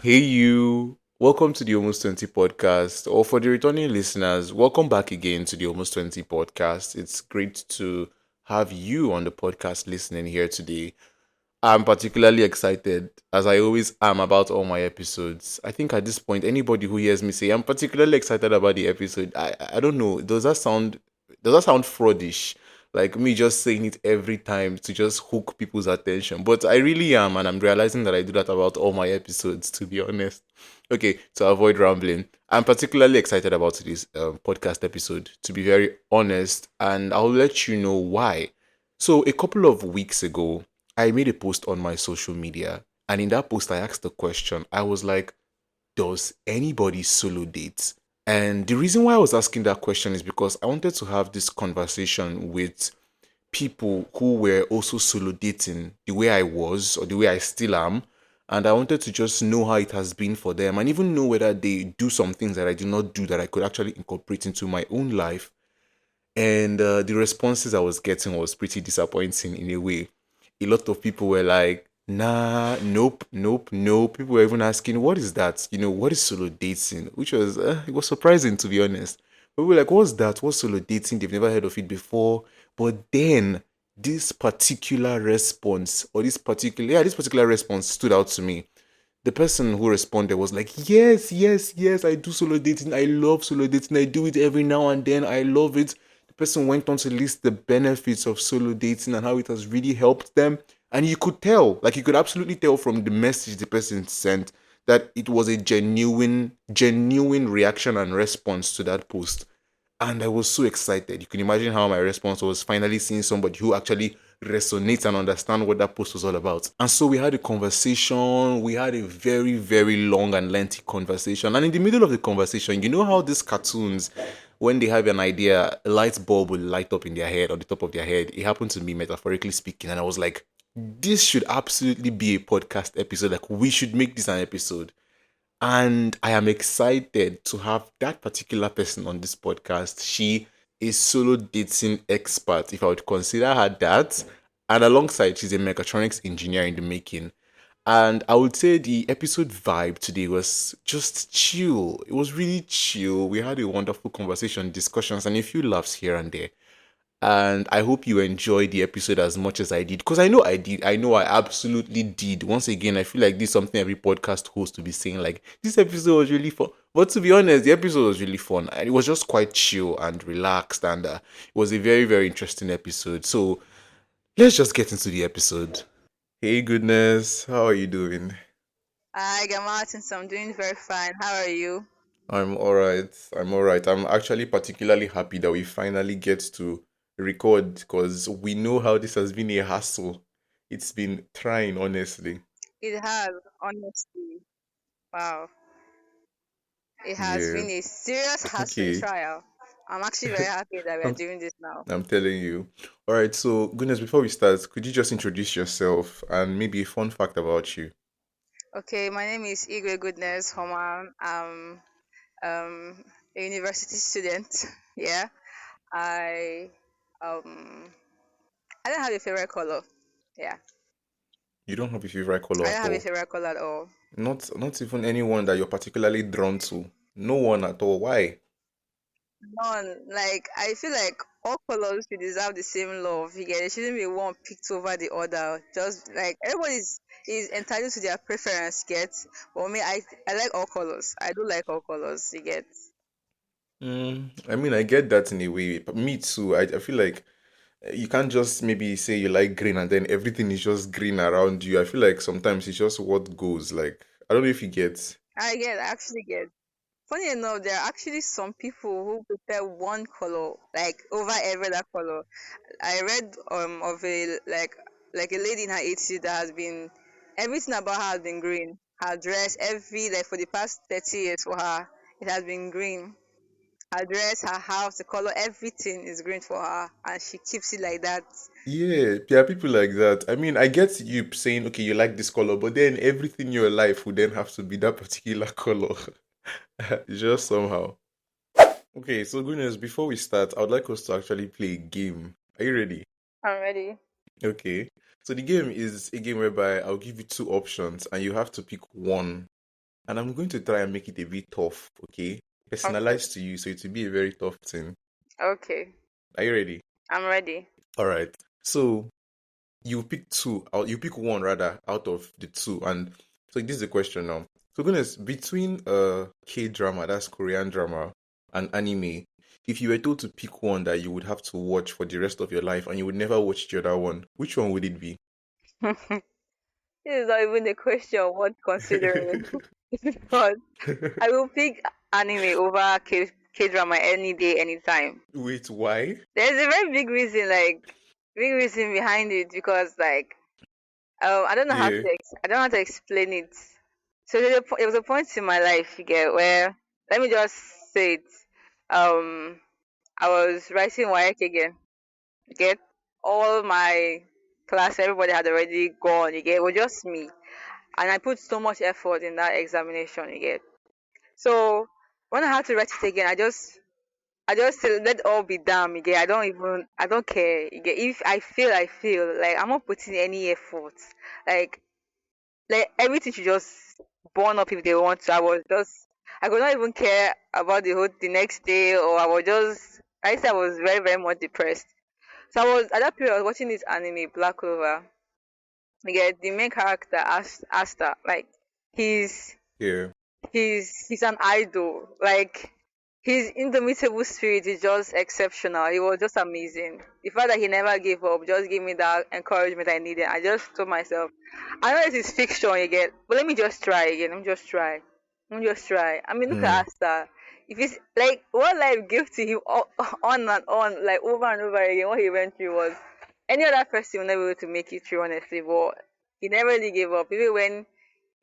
Hey, you. Welcome to the Almost 20 podcast. Or for the returning listeners, welcome back again to the Almost 20 podcast. It's great to have you on the podcast listening here today. I'm particularly excited, as I always am, about all my episodes. I think at this point, anybody who hears me say I'm particularly excited about the episode, I don't know. Does that sound fraudish? Like me just saying it every time to just hook people's attention. But I really am, and I'm realizing that I do that about all my episodes, to be honest. Okay, to avoid rambling, I'm particularly excited about this podcast episode, to be very honest, and I'll let you know why. So, a couple of weeks ago, I made a post on my social media, and in that post, I asked the question. I was like, does anybody solo date? And the reason why I was asking that question is because I wanted to have this conversation with people who were also solo dating the way I was or the way I still am. And I wanted to just know how it has been for them and even know whether they do some things that I did not do that I could actually incorporate into my own life. And the responses I was getting was pretty disappointing in a way. A lot of people were like, nah, nope, nope, no. People were even asking, what is that? What is solo dating? Which was, it was surprising to be honest. But we were like, what's that? What's solo dating? They've never heard of it before. But then this particular response, or this particular response stood out to me. The person who responded was like, yes, yes, yes, I do solo dating. I love solo dating. I do it every now and then. I love it. The person went on to list the benefits of solo dating and how it has really helped them. And you could tell, like you could absolutely tell from the message the person sent that it was a genuine reaction and response to that post. And I was so excited. You can imagine how my response was finally seeing somebody who actually resonates and understand what that post was all about. And so we had a conversation. We had a very, very long and lengthy conversation. And in the middle of the conversation, you know how these cartoons, when they have an idea, a light bulb will light up in their head, on the top of their head. It happened to me, metaphorically speaking. And I was like, this should absolutely be a podcast episode. Like, we should make this an episode. And I am excited to have that particular person on this podcast. She is solo dating expert, if I would consider her that. And alongside, she's a mechatronics engineer in the making. And I would say the episode vibe today was just chill. It was really chill. We had a wonderful conversation, discussions, and a few laughs here and there. And I hope you enjoyed the episode as much as I did. Because I know I did. I know I absolutely did. Once again, I feel like this is something every podcast host to be saying, like, this episode was really fun. But to be honest, the episode was really fun. And it was just quite chill and relaxed. And it was a very, very interesting episode. So let's just get into the episode. Hey, goodness. How are you doing? Hi, Martins. I'm doing very fine. How are you? I'm all right. I'm all right. I'm actually particularly happy that we finally get to record because we know how this has been a hassle. It's been trying, honestly. It has, honestly. Wow. It has Yeah. been a serious hassle Okay. trial. I'm actually very happy that we are I'm, doing this now. I'm telling you. All right. So, goodness, before we start, could you just introduce yourself and maybe a fun fact about you? Okay, my name is Igwe Goodness Homan. I'm um, a university student. Yeah. I um I don't have a favorite color. Yeah. You don't have a favorite color I at don't have a all. favorite color at all. Not even anyone that you're particularly drawn to. No one at all. Why? None. Like I feel like all colors should deserve the same love. You get it shouldn't be one picked over the other. Just like everybody is entitled to their preference, get. But me, I like all colors. I do like all colors, you get. I mean, I get that in a way, but me too. I feel like you can't just maybe say you like green and then everything is just green around you. I feel like sometimes it's just what goes. Like, I don't know if you get. I actually get. Funny enough, there are actually some people who prefer one color like over every other color. I read of a lady in her 80s that has been everything about her has been green. Her dress, every like for the past 30 years for her, it has been green. Her dress, her house, the color, everything is green for her, and she keeps it like that. Yeah, there are people like that. I mean, I get you saying, okay, you like this color, but then everything in your life would then have to be that particular color. Just somehow. Okay, so goodness, before we start, I would like us to actually play a game. Are you ready? I'm ready. Okay. So the game is a game whereby I'll give you two options and you have to pick one. and I'm going to try and make it a bit tough, okay? Okay. Personalized to you, so it will be a very tough thing. Okay. Are you ready? I'm ready. All right. So you pick two, or you pick one rather out of the two, and so this is the question now. So goodness, between K drama, that's Korean drama, and anime, if you were told to pick one that you would have to watch for the rest of your life and you would never watch the other one, which one would it be? This is not even a question worth considering. But I will pick anime over K drama any day, anytime. Wait, why? There's a very big reason, like big reason behind it because like I don't know how Yeah, to I don't know how to explain it. So there was a point in my life, you get, where let me just say it. Um, I was writing WAEC again. You get all my class, everybody had already gone. You get it was just me, and I put so much effort in that examination. You get so when I had to write it again, I just say, let all be damn. You get I don't care. You get if I feel like I'm not putting any effort. Like everything should just burn up if they want to. I could not even care about the next day, or I said I was very very much depressed. So I was at that period I was watching this anime Black Clover. You get the main character Asta, like he's yeah, he's an idol. Like his indomitable spirit is just exceptional. He was just amazing. The fact that he never gave up just gave me that encouragement I needed. I just told myself, I know it is fiction again, but let me just try again. Let me just try. Let me just try. I mean, look mm, at Asta. If it's like what life gave to him on and on, like over and over again, what he went through was any other person will never be able to make it through, honestly. But he never really gave up, even when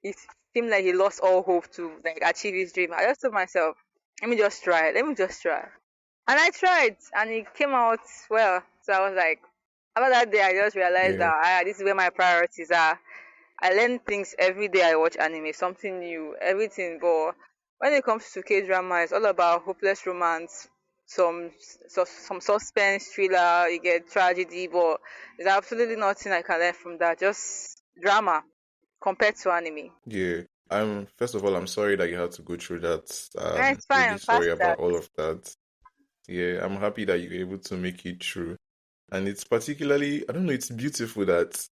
it seemed like he lost all hope to like achieve his dream. I just told myself, let me just try. Let me just try. And I tried, and it came out well. So I was like, after that day, I just realized yeah, that this is where my priorities are. I learn things every day I watch anime, something new, everything. But when it comes to K drama, it's all about hopeless romance, some some suspense, thriller, you get tragedy, but there's absolutely nothing I can learn from that. Just drama compared to anime. yeah. First of all, I'm sorry that you had to go through that. And it's Really fine, past sorry about that. all of that. Yeah, I'm happy that you were able to make it through. And it's particularly, I don't know, it's beautiful that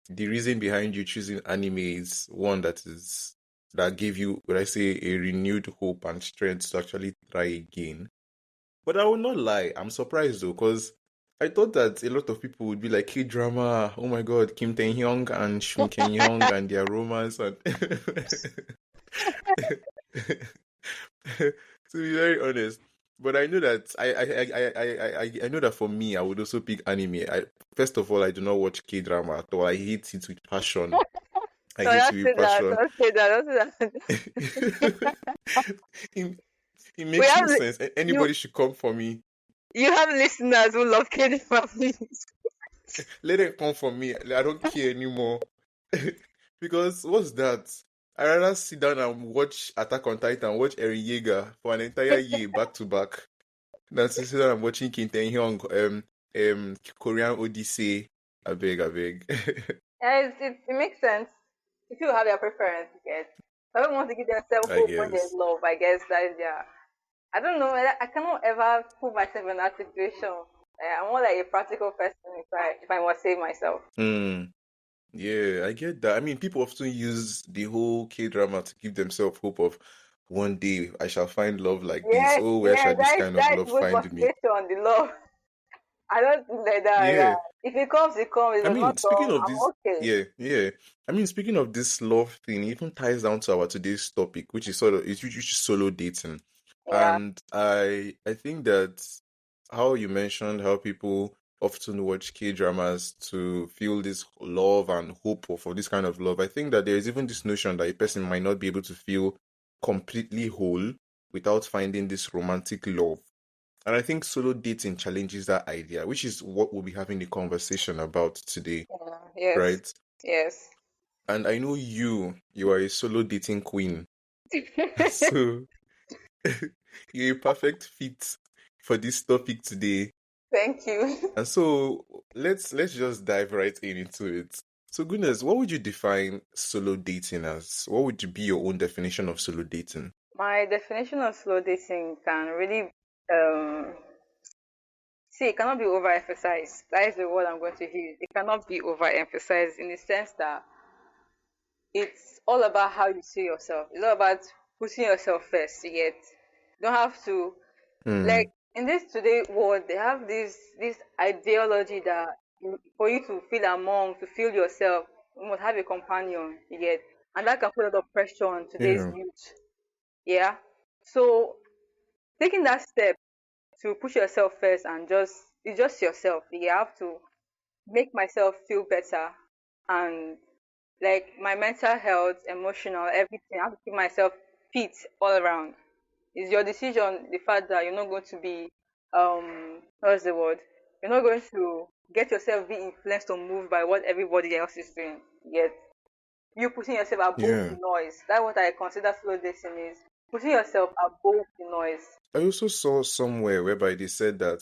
the reason behind you choosing anime is one that gave you, would I say, a renewed hope and strength to actually try again. But I will not lie, I'm surprised though, because I thought that a lot of people would be like K-drama, oh my god, Kim Tae-hyung and Shun Ken-hyung and their romance and to be very honest. But I know that I know that for me, I would also pick anime. First of all, I do not watch K-drama at all. I hate it with passion. I So hate it don't say with that. passion. Don't say that. Don't say that. it, it We makes have no sense. you. Anybody should come for me. You have listeners who love K families. Let them come for me. I don't care anymore. Because what's that? I rather sit down and watch Attack on Titan, watch Eren Yeager for an entire year back to back. Than to sit down and watching Kim Tae Hyung, Korean Odyssey. I beg. Yeah, it makes sense. If you have your preference, I guess. Everyone wants to give themselves I hope when there's guess. love. I guess that is their. I don't know. I cannot ever put myself in that situation. I'm more like a practical person if I must save myself. Hmm. Yeah, I get that. I mean, people often use the whole K-drama to give themselves hope of one day I shall find love like this. Yes, Oh, where yes, shall this kind of that is love good find me? motivation. The love. I don't think like that. Yeah. If it comes, it comes. If I it's not mean, speaking come, of I'm this, okay. yeah, yeah. I mean, speaking of this love thing, it even ties down to our today's topic, which is solo dating. Yeah. And I think that how you mentioned how people often watch K-dramas to feel this love and hope for this kind of love. I think that there is even this notion that a person might not be able to feel completely whole without finding this romantic love. And I think solo dating challenges that idea, which is what we'll be having the conversation about today, Yeah. Yes. right? Yes. And I know you are a solo dating queen. So you're a perfect fit for this topic today. Thank you. And so let's just dive right into it. So, goodness, what would you define solo dating as? What would be your own definition of solo dating? My definition of slow dating can really um see, it cannot be overemphasized. That is the word I'm going to use. It cannot be overemphasized in the sense that it's all about how you see yourself. It's all about putting yourself first. Yet, you don't have to, like, Mm, in this today world. They have this ideology that for you to feel among, to feel yourself, you must have a companion. You get, and that can put a lot of pressure on today's yeah. youth. Yeah. So taking that step to push yourself first and just it's just yourself. You have to make myself feel better and like my mental health, emotional, everything. I have to keep myself fit all around. It's your decision, the fact that you're not going to be what's the word? You're not going to get yourself be influenced or moved by what everybody else is doing. Yet you putting yourself above the Yeah. noise. That's what I consider slow dating is. Putting yourself above the noise. I also saw somewhere whereby they said that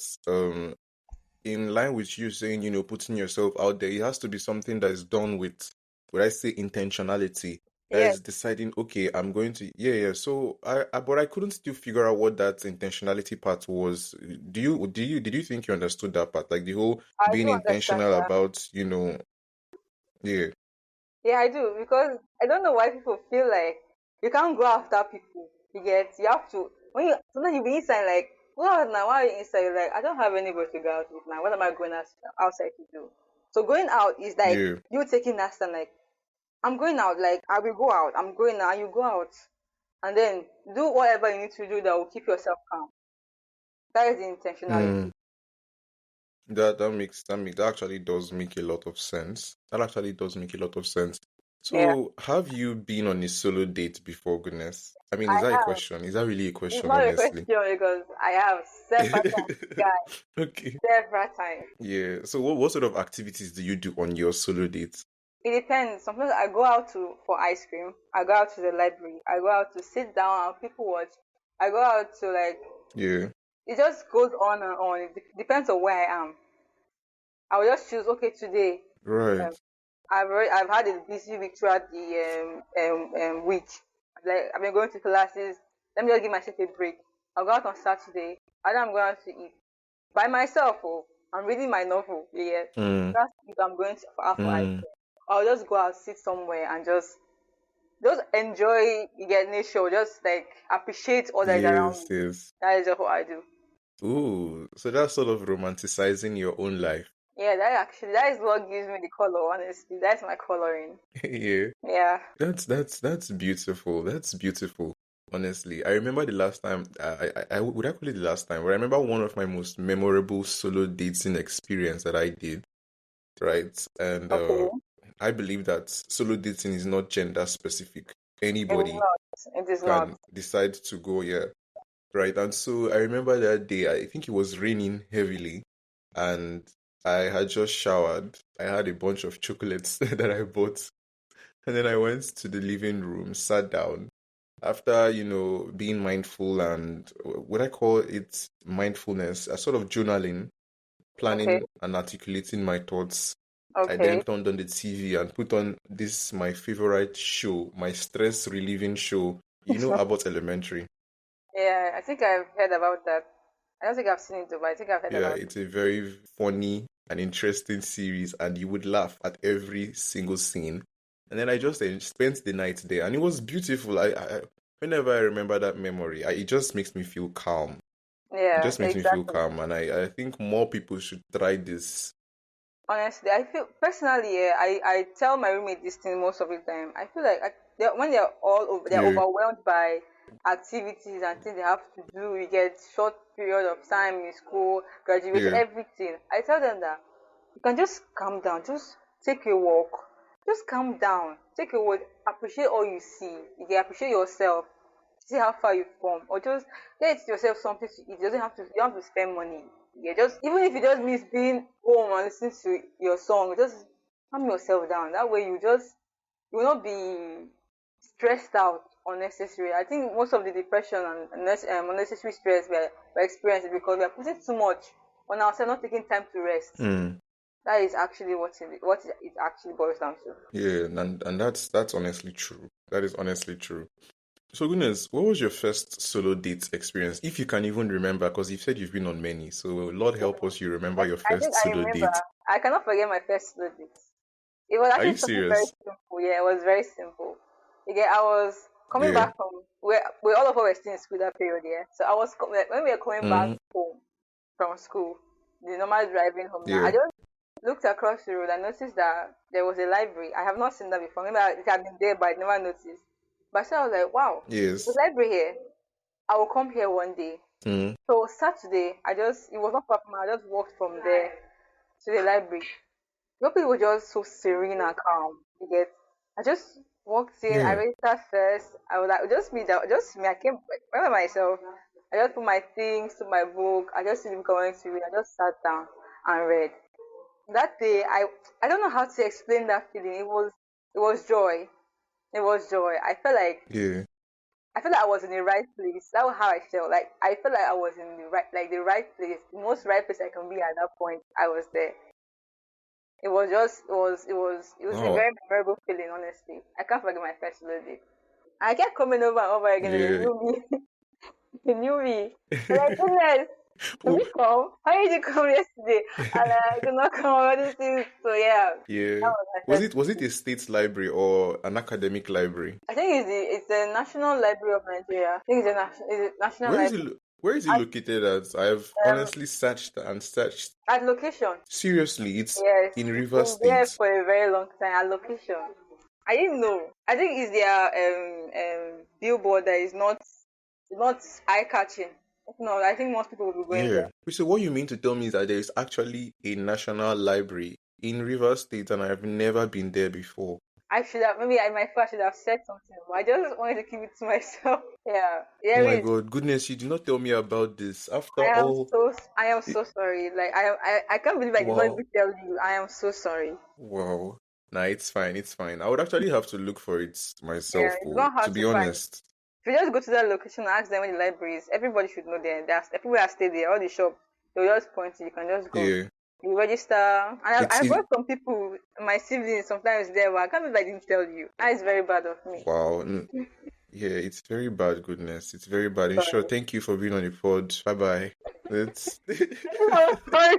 in line with you saying, putting yourself out there, it has to be something that is done with, would I say, intentionality. That Yes, is deciding, okay, I'm going to, yeah, yeah. So but I couldn't still figure out what that intentionality part was. Did you think you understood that part? Like the whole I being do understand intentional that. about, yeah, Yeah, I do because I don't know why people feel like you can't go after people. You have to when you sometimes you be inside like go out now. Why are you inside? You're like I don't have anybody to go out with now. What am I going outside to do? So going out is like yeah. you taking that stand. Like I'm going out. Like I will go out. I'm going now. You go out and then do whatever you need to do that will keep yourself calm. That is the Mm, intentionality. that actually does make a lot of sense. That actually does make a lot of sense. Yeah, So, have you been on a solo date before, goodness? I mean, is I that a have. question? Is that really a It's question, not a honestly? question because I have several times, guys, Okay. several times. Yeah. So, what sort of activities do you do on your solo dates? It depends. Sometimes I go out to for ice cream. I go out to the library. I go out to sit down and people watch. I go out to like Yeah. it just goes on and on. It depends on where I am. I will just choose. Okay, today um, Right. I've had a busy week throughout the week. Like I've been going to classes. Let me just give myself a break. I'll go out on Saturday. And I'm going out to eat by myself. Oh, I'm reading my novel. Yeah, Mm, that's if I'm going to out for ice mm. cream. I'll just go out, sit somewhere, and just enjoy you get nature, just like appreciate all that is around Yes, me. yes. That is just what I do. Ooh, so that's sort of romanticizing your own life. Yeah, that is what gives me the color, honestly. That's my coloring. Yeah. Yeah. That's beautiful. That's beautiful. Honestly, I remember the last time. I would I call it the last time, but I remember one of my most memorable solo dating experience that I did. Right, and Okay. I believe that solo dating is not gender specific. It is Anybody not. It is not. can decide to go. Yeah, right. And so I remember that day. I think it was raining heavily, and I had just showered. I had a bunch of chocolates that I bought. And then I went to the living room, sat down. After, being mindful and what I call it mindfulness, a sort of journaling, Okay. planning and articulating my thoughts. I then Okay. turned on the TV and put on this my favorite show, my stress relieving show, Abbott Elementary. Yeah, I think I've heard about that. I don't think I've seen it, though, but I think I've heard Yeah, about it's a very funny and interesting series, and you would laugh at every single scene. And then I just spent the night there, and it was beautiful. Whenever I remember that memory, it just makes me feel calm. it. It Yeah, just makes me feel exactly. calm, and I think more people should try this. Honestly, I feel personally, yeah, I tell my roommate this thing most of the time. I feel like when they're they're Yeah, overwhelmed by activities and things they have to do. You get short period of time in school, graduation, yeah, everything. I tell them that you can just calm down, just take a walk, just calm down, take a walk, appreciate all you see. You can appreciate yourself, see how far you've come, or just get yourself something to eat. You don't have to spend money. Yeah, just even if it just means being home and listening to your song, just calm yourself down. That way you will not be stressed out unnecessary. I think most of the depression and unnecessary stress we're experiencing because we are putting too much on ourselves, not taking time to rest. mm. That is actually what it actually boils down to. Yeah, and that's honestly true. That is honestly true. So, goodness, what was your first solo date experience, if you can even remember? Because you've said you've been on many. So, Lord help us, you remember your I think first I solo remember. date. I cannot forget my first slow date. It was Are actually you something very serious? simple. Yeah, it was very simple. Again, I was coming Yeah. back from where all of us were still in school that period. Yeah, so I was when we were coming back Mm, home from school, the normal driving home. Now I yeah. just looked across the road and noticed that there was a library. I have not seen that before. Maybe it had been there, but I never noticed. But so I was like, wow, there's Yes. a library here. I will come here one day. Mm, So Saturday, it was not far from me. I just walked from there to the library. Your people were just so serene and calm. You get, I just walked in. I yeah. registered first. I was like, just me, just me. I came by myself. I just put my things to my book. I just didn't going to read. I just sat down and read. That day, I don't know how to explain that feeling. It was joy. It was joy. Yeah. I felt like I was in the right place. That was how I felt. Like I felt like I was in the right place, the most right place I can be at that point. I was there. It was a Oh, very memorable feeling. Honestly, I can't forget my first day. I kept coming over and over again. They yeah. knew me. They knew me. I'm like, goodness, have Oh, you come? How did you come yesterday? And I could not come over this thing. So yeah, that yeah. was my Was first. it a state library or an academic library? I think it's the National Library of Nigeria. I think it's a National Where is Library. where is it located at? I've Um, honestly searched and searched. at location. Seriously, it's Yes, in it's River been there State. for a very long time. At location. I didn't know. I think it's their billboard that is not eye catching. No, I think most people will be going Yeah. there. So what you mean to tell me is that there is actually a national library in River State and I have never been there before. I should have maybe I my first should have said something, but I just wanted to keep it to myself. Yeah, Oh there my is. God, goodness, you did not tell me about this. After I am all, so I am it, so sorry. Like I can't believe I did not wow, even tell you. I am so sorry. wow. Nah, it's fine, it's fine. I would actually have to look for it Yeah, myself, it's oh, not to hard to be find. honest. If you just go to that location and ask them where the library is, everybody should know there. There's people that stay there, all the shops. They'll just point you. You can just go. Yeah. You register. And It's I've it got some people, my siblings, sometimes there, but I can't believe I didn't tell you. That is very bad of me. wow. Yeah, it's very bad, goodness. It's very bad. And sure, Sorry. thank you for being on the pod. Bye bye. It's I'm sorry.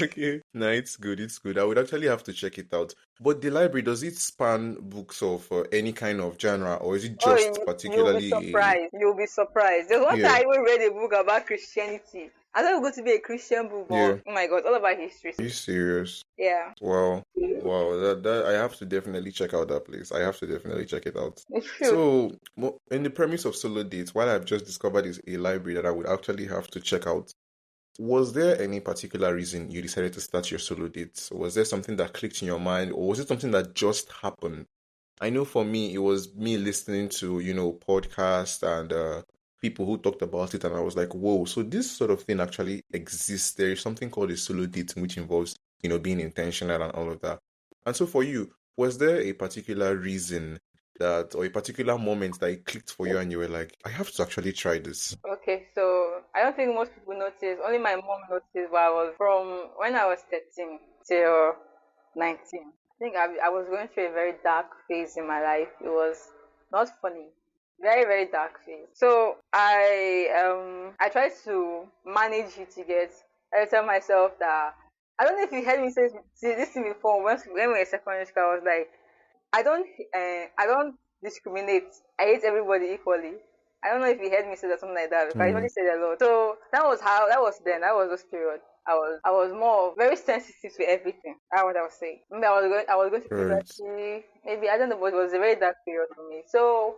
okay. No, it's good. It's good. I would actually have to check it out. But the library, does it span books of any kind of genre, or is it Oh, just you'll be particularly surprised. You'll be surprised. There's one time yeah, I even read a book about Christianity. I thought it was going to be a Christian book, yeah. but oh my god, all about history. Are you serious? Yeah, Wow. Wow. That I have to definitely check out that place. I have to definitely check it out. it's true. So, in the premise of solo dates, what I've just discovered is a library that I would actually have to check out. Was there any particular reason you decided to start your solo dates? Was there something that clicked in your mind, or was it something that just happened? I know for me, it was me listening to, podcasts and people who talked about it, and I was like, whoa, so this sort of thing actually exists. There is something called a solo dating, which involves, being intentional and all of that. And so for you, was there a particular reason or a particular moment that it clicked for you and you were like, I have to actually try this? Okay, so I don't think most people noticed. Only my mom noticed. But I was from when I was 13 till 19. I think I was going through a very dark phase in my life. It was not funny, very very dark phase. So I tried to manage it to get. I tell myself that I don't know if you heard me say this thing before. When we were in secondary school, I was like, I don't discriminate. I hate everybody equally. I don't know if you heard me say that something like that. Because I Hmm. usually say that a lot. So that was this period. I was more very sensitive to everything. That's what I was saying. Maybe I was going to Right. puberty. Maybe I don't know, but it was a very dark period for me. So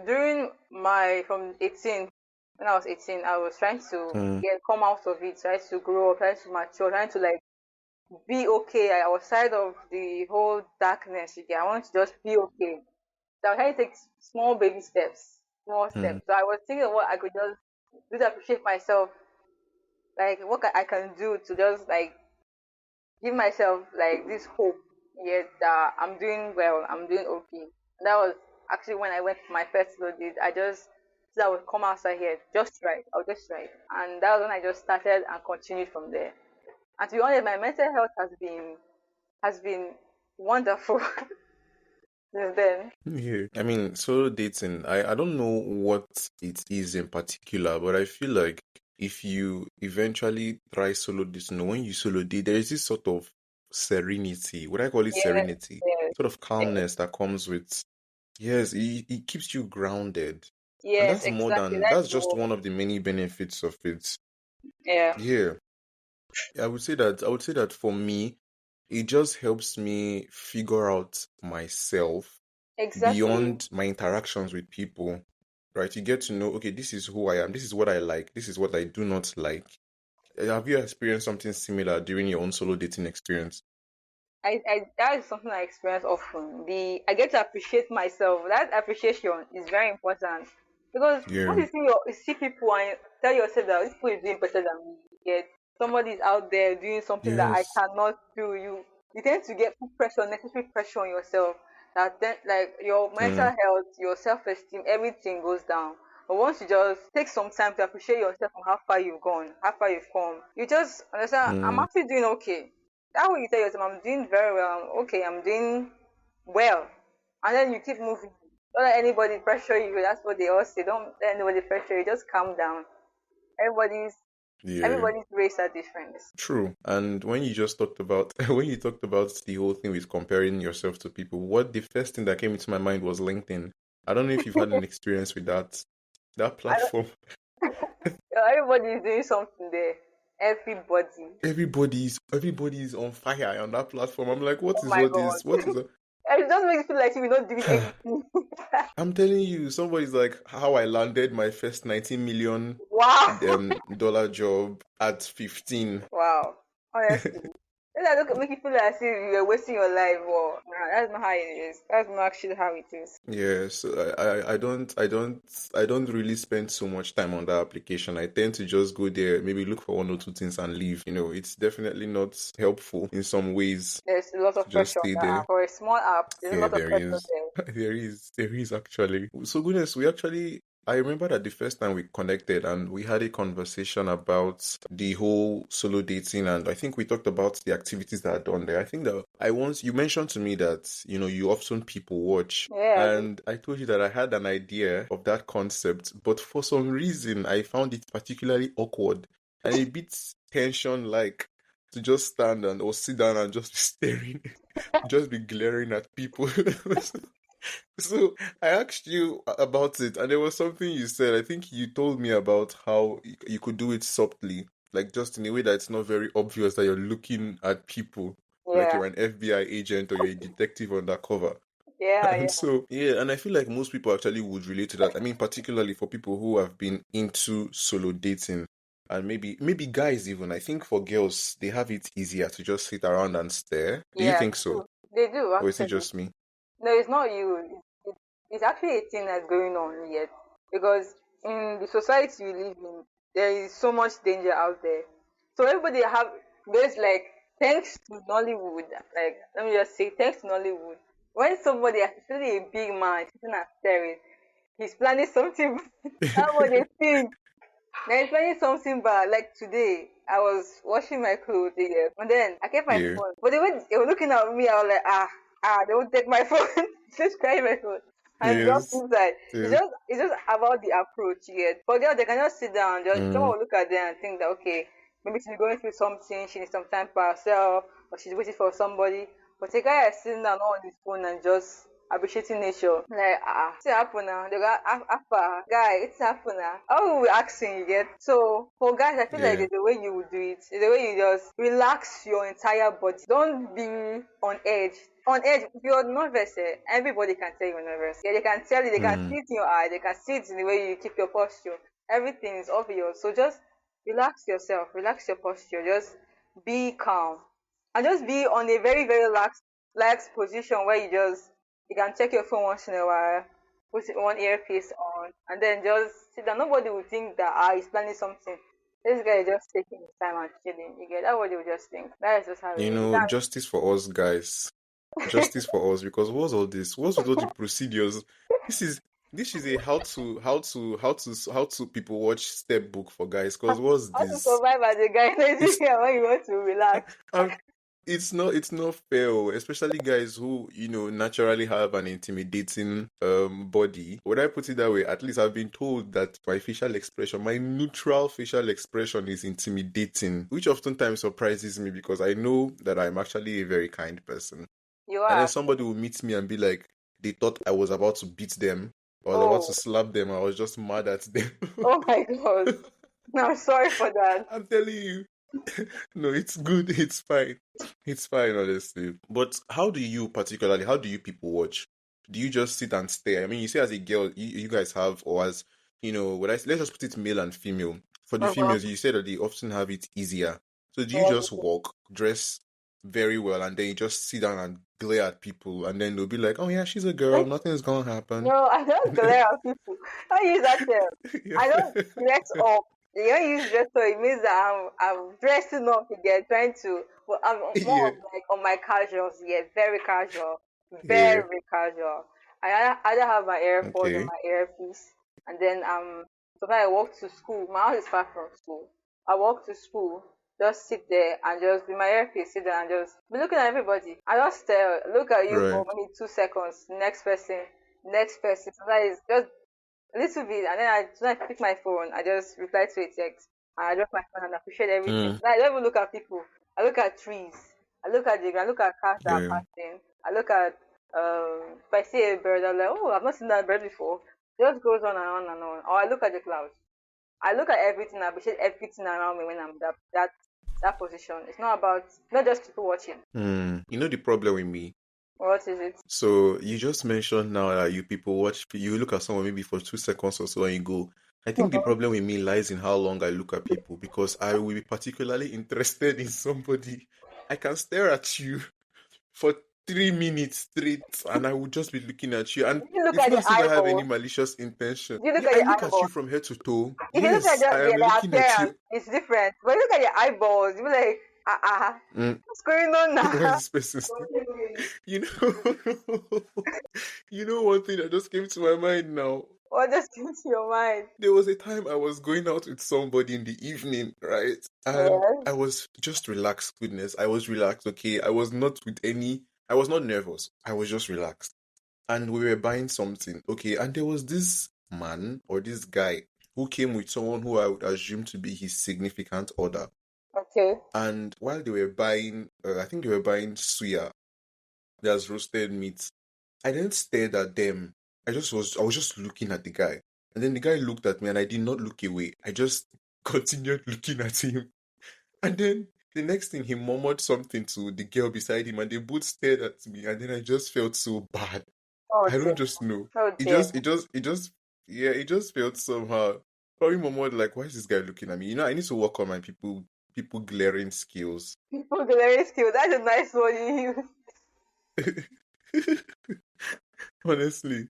during my from 18 when I was 18, I was trying to Hmm. come out of it, trying to grow up, trying to mature, trying to like be okay. I was tired of the whole darkness. I want to just be okay. So I was trying to take small baby steps, small Hmm. steps. So I was thinking of what I could just do to appreciate myself, like what I can do to just like give myself like this hope. Yes, that I'm doing well, I'm doing okay. That was actually when I went for my first load. I just So I would come outside here, just right. I'll just right. And that was when I just started and continued from there. And to be honest, my mental health has been wonderful since then. Yeah. I mean, solo dating, I don't know what it is in particular, but I feel like if you eventually try solo dating, or when you solo date, there is this sort of serenity. Would I call it Yes, serenity? yes, Sort of yes, calmness that comes with, yes, it keeps you grounded. And yes, exactly. That's that's the just word. one of the many benefits of it. Yeah, Yeah. I would say that for me, it just helps me figure out myself exactly. beyond my interactions with people, right? You get to know, okay, this is who I am, this is what I like, this is what I do not like. Have you experienced something similar during your own solo dating experience? I that is something I experience often. I get to appreciate myself. That appreciation is very important because once Yeah. you see people and you tell yourself that this people is doing better than me, yet somebody is out there doing something that I Yes. cannot do. You tend to get put pressure, unnecessary pressure on yourself. That then like your mental Mm, health, your self esteem, everything goes down. But once you just take some time to appreciate yourself and how far you've gone, how far you've come, you just understand I'm mm, actually doing okay. That way you tell yourself, I'm doing very well. Okay, I'm doing well. And then you keep moving. Don't let anybody pressure you. That's what they all say. Don't let anybody pressure you. Just calm down. Everybody's yeah. everybody's race are different. True. And when you just talked about when you talked about the whole thing with comparing yourself to people, what the first thing that came into my mind was LinkedIn. I don't know if you've had an experience with that I don't, platform. everybody is doing something there. Everybody. Everybody's on fire on that platform. I'm like, what Oh is my all this? god. What is It just makes you feel like you're not doing anything. I'm telling you, somebody's like how I landed my first 19 million Wow. dollar job at 15. Wow. Honestly. Then I look make you feel like as if you're wasting your life. Well, nah, that's not how it is. That's not actually how it is. Yeah, so I don't really spend so much time on that application. I tend to just go there, maybe look for one or two things and leave. It's definitely not helpful in some ways There's a lot to of just pressure on stay that there. app. For a small app, there's a Yeah, lot of there pressure is. there. There is actually. So goodness, I remember that the first time we connected and we had a conversation about the whole solo dating, and I think we talked about the activities that are done there. I think that you mentioned to me that, you often people watch. Yeah, And I told you that I had an idea of that concept, but for some reason I found it particularly awkward and a bit tension like to just stand and or sit down and just be staring, just be glaring at people. So I asked you about it, and there was something you said. I think you told me about how you could do it softly, like just in a way that it's not very obvious that you're looking at people, like yeah, you're an FBI agent or you're a detective undercover. yeah, And yeah, so, yeah, and I feel like most people actually would relate to that. I mean, particularly for people who have been into solo dating, and maybe guys even. I think for girls, they have it easier to just sit around and stare. Do you yeah. think so? They do Or is it actually. just me? No, it's not you. It's actually a thing that's going on yet because in the society we live in, there is so much danger out there. So everybody have there's like thanks to Nollywood, like let me just say thanks to Nollywood. When somebody, especially a big man, sitting and staring, he's planning something. That's what they think. Now, planning something bad. Like today, I was washing my clothes again, and then I kept my Yeah. phone. But they were looking at me. I was like, they won't take my phone. Just carry my phone and drop Yes. inside. Yes. It's just about the approach. Yet for girls, they can just sit down. Just Mm, someone will look at them and think that okay, maybe she's going through something. She needs some time for herself, or she's waiting for somebody. But a guy is sitting down on his phone and just appreciating nature. Like, it's happen now. They got after guy, it's happen now. How we asking you get? So for guys, I feel like yeah. there's a way you would do it. There's a way you just relax your entire body. Don't be on edge. On edge, if you're nervous, everybody can tell you're nervous. Yeah, they can tell you, they can Mm, see it in your eye, they can see it in the way you keep your posture. Everything is obvious. So just relax yourself, relax your posture, just be calm. And just be on a very, very relaxed position where you can check your phone once in a while, put one earpiece on, and then just sit down. Nobody will think that he's planning something. This guy is just taking his time and chilling. You get that? What they will just think. That is just how it is. justice for us guys. Justice for us, because what's all this? What's with all the procedures? This is This is a how to people watch step book for guys. Cause what's How to this? survive as a guy in It's Nigeria when you want to relax. um, it's not fair, especially guys who naturally have an intimidating body. Would I put it that way? At least I've been told that my neutral facial expression is intimidating, which oftentimes surprises me because I know that I'm actually a very kind person. You And then are. somebody will meet me and be like, they thought I was about to beat them. I was about to Oh, slap them. I was just mad at them. oh my God. No, I'm sorry for that. I'm telling you. No, it's good. It's fine. It's fine, honestly. But how do you people watch? Do you just sit and stare? I mean, you say as a girl, you guys have, or as, let's just put it male and female. For the Uh-huh. females, you said that they often have it easier. So do you Yeah. just walk, dress very well, and then you just sit down and glare at people, and then they'll be like, oh yeah, she's a girl, nothing's gonna happen. No, I don't glare at people. I use that term. Yeah. I don't dress up. You don't use dress up, it means that I'm dressing up again, trying to. But I'm more Yeah. of like on my casuals. Yeah, very casual, Yeah. very casual. I either have my AirPods or Okay. my earpiece, and then sometimes I walk to school. My house is far from school. I walk to school, just sit there and just with my earpiece, sit there and just be looking at everybody. I just stare, look at you for Right. maybe 2 seconds. Next person. Sometimes just a little bit, and then when I pick my phone, I just reply to a text, and I drop my phone and appreciate everything. Mm. Like, I don't even look at people. I look at trees. I look at the ground. I look at cars that are Yeah. passing. I look at if I see a bird, I'm like, oh, I've not seen that bird before. It just goes on and on and on. Or I look at the clouds. I look at everything. I appreciate everything around me when I'm that position. It's not about not just people watching. You know the problem with me? What is it? So you just mentioned now that you look at someone maybe for 2 seconds or so and you go. I think the problem with me lies in how long I look at people because I will be particularly interested in somebody. I can stare at you for 3 minutes straight and I will just be looking at you. And If you look it's at not the as if I have any eyeballs, malicious intention. if you look Yeah, at I the look at you eyeballs. from head to toe. If you look at Yes, I am the looking at appearance, you. it's different. But you look at your eyeballs, you be like, Mm, what's going on why is now? this person You know, you know one thing that just came to my mind now. What just came to your mind? There was a time I was going out with somebody in the evening, right? And Yes. I was just relaxed, goodness. I was relaxed, okay? I was not nervous. I was just relaxed. And we were buying something, okay? And there was this man or this guy who came with someone who I would assume to be his significant other. Okay. And while they were buying, I think they were buying suya, that's roasted meat. I then stared at them. I was just looking at the guy. And then the guy looked at me and I did not look away. I just continued looking at him. And then the next thing he murmured something to the girl beside him and they both stared at me and then I just felt so bad. Oh I dear. don't just know. Oh It dear. just it just it just yeah, it just felt somehow. Probably murmured like, why is this guy looking at me? I need to work on my people glaring skills. People very skilled. That's a nice word you Honestly.